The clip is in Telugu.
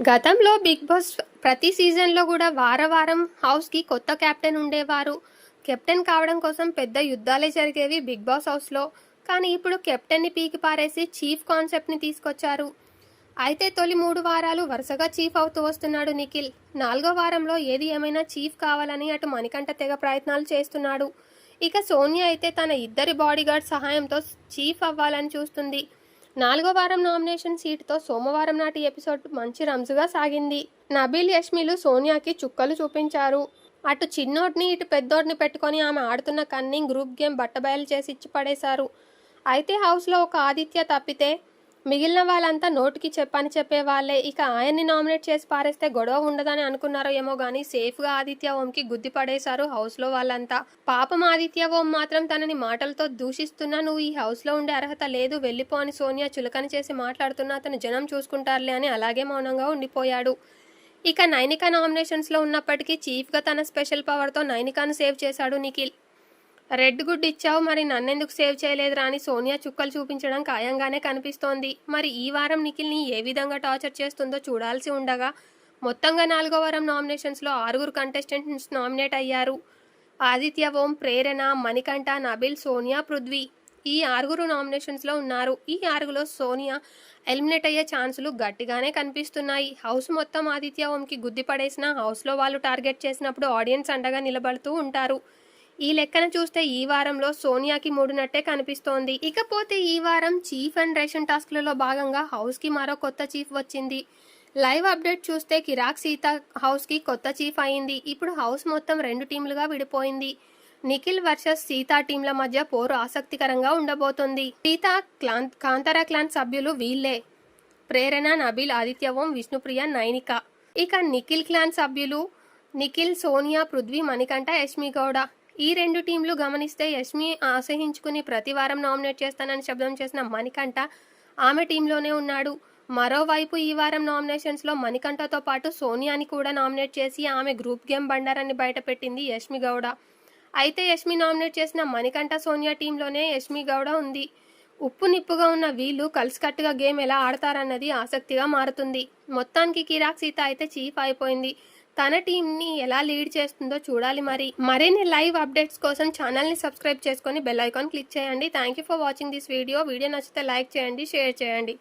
గతంలో బిగ్ బాస్ ప్రతి సీజన్లో కూడా వారం హౌస్కి కొత్త కెప్టెన్ ఉండేవారు. కెప్టెన్ కావడం కోసం పెద్ద యుద్ధాలే జరిగేవి బిగ్ బాస్ హౌస్లో. కానీ ఇప్పుడు కెప్టెన్ని పీకి పారేసి చీఫ్ కాన్సెప్ట్ని తీసుకొచ్చారు. అయితే తొలి 3 వారాలు వరుసగా చీఫ్ అవుతూ వస్తున్నాడు నిఖిల్. 4వ వారంలో ఏది ఏమైనా చీఫ్ కావాలని అటు మణికంఠ తెగ ప్రయత్నాలు చేస్తున్నాడు. ఇక సోనియా అయితే తన ఇద్దరి బాడీగార్డ్ సహాయంతో చీఫ్ అవ్వాలని చూస్తుంది. 4వ వారం నామినేషన్ సీటుతో సోమవారం నాటి ఎపిసోడ్ మంచి రంజుగా సాగింది. నబీల్, యష్మిలు సోనియాకి చుక్కలు చూపించారు. అటు చిన్నోడిని ఇటు పెద్దోడిని పెట్టుకొని ఆమె ఆడుతున్న కన్నింగ్ గ్రూప్ గేమ్ బట్టబయలు చేసి ఇచ్చి పడేశారు. అయితే హౌస్లో ఒక ఆదిత్య తప్పితే మిగిలిన వాళ్ళంతా నోటికి చెప్పని చెప్పేవాళ్లే. ఇక ఆయన్ని నామినేట్ చేసి పారేస్తే గొడవ ఉండదని అనుకున్నారో ఏమో గానీ సేఫ్గా ఆదిత్య ఓంకి గుద్ది పడేశారు హౌస్లో వాళ్ళంతా. పాపం ఆదిత్య ఓం మాత్రం తనని మాటలతో దూషిస్తున్నా, నువ్వు ఈ హౌస్లో ఉండే అర్హత లేదు, వెళ్ళిపో అని సోనియా చులకన చేసి మాట్లాడుతున్నా అతను జనం చూసుకుంటారులే అని అలాగే మౌనంగా ఉండిపోయాడు. ఇక నైనిక నామినేషన్స్లో ఉన్నప్పటికీ చీఫ్గా తన స్పెషల్ పవర్తో నైనికాను సేవ్ చేశాడు నిఖిల్. రెడ్ గుడ్ ఇచ్చావు, మరి నన్నెందుకు సేవ్ చేయలేదురా అని సోనియా చుక్కలు చూపించడం ఖాయంగానే కనిపిస్తోంది. మరి ఈ వారం నిఖిల్ని ఏ విధంగా టార్చర్ చేస్తుందో చూడాల్సి ఉండగా మొత్తంగా 4వ వారం నామినేషన్స్లో 6 కంటెస్టెంట్స్ నామినేట్ అయ్యారు. ఆదిత్య ఓం, ప్రేరణ, మణికంఠ, నబిల్, సోనియా, పృథ్వీ ఈ 6 నామినేషన్స్లో ఉన్నారు. ఈ 6లో సోనియా ఎలిమినేట్ అయ్యే ఛాన్సులు గట్టిగానే కనిపిస్తున్నాయి. హౌస్ మొత్తం ఆదిత్య ఓంకి గుద్ది పడేసినా హౌస్లో వాళ్ళు టార్గెట్ చేసినప్పుడు ఆడియన్స్ అండగా నిలబడుతూ ఉంటారు. ఈ లెక్కన చూస్తే ఈ వారంలో సోనియాకి మూడునట్టే కనిపిస్తోంది. ఇకపోతే ఈ వారం చీఫ్ అండ్ రేషన్ టాస్క్లలో భాగంగా హౌస్కి మరో కొత్త చీఫ్ వచ్చింది. లైవ్ అప్డేట్ చూస్తే కిరాక్ సీత హౌస్కి కొత్త చీఫ్ అయింది. ఇప్పుడు హౌస్ మొత్తం 2 టీంలుగా విడిపోయింది. నిఖిల్ వర్సెస్ సీతా టీంల మధ్య పోరు ఆసక్తికరంగా ఉండబోతోంది. సీతా కాంతారా క్లాన్ సభ్యులు వీళ్లే: ప్రేరణ, నబీల్, ఆదిత్య ఓం, విష్ణుప్రియ, నైనిక. ఇక నిఖిల్ క్లాన్ సభ్యులు నిఖిల్, సోనియా, పృథ్వీ, మణికంఠ, యష్మి గౌడ. ఈ 2 టీంలు గమనిస్తే యష్మి ఆశయించుకుని ప్రతి వారం నామినేట్ చేస్తానని శబ్దం చేసిన మణికంఠ ఆమె టీంలోనే ఉన్నాడు. మరోవైపు ఈ వారం నామినేషన్స్లో మణికంఠతో పాటు సోనియాని కూడా నామినేట్ చేసి ఆమె గ్రూప్ గేమ్ బండారాన్ని బయటపెట్టింది యష్మి గౌడ. అయితే యష్మి నామినేట్ చేసిన మణికంఠ, సోనియా టీంలోనే యష్మి గౌడ ఉంది. ఉప్పు నిప్పుగా ఉన్న వీళ్ళు కలిసికట్టుగా గేమ్ ఎలా ఆడతారన్నది ఆసక్తిగా మారుతుంది. మొత్తానికి కిరాక్ సీత అయితే చీఫ్ అయిపోయింది. తన టీంని ఎలా లీడ్ చేస్తుందో చూడాలి. మరిన్ని లైవ్ అప్డేట్స్ కోసం ఛానల్ని సబ్స్క్రైబ్ చేసుకొని బెల్ ఐకాన్ క్లిక్ చేయండి. Thank you for watching this video. Video నచ్చితే లైక్ చేయండి, షేర్ చేయండి.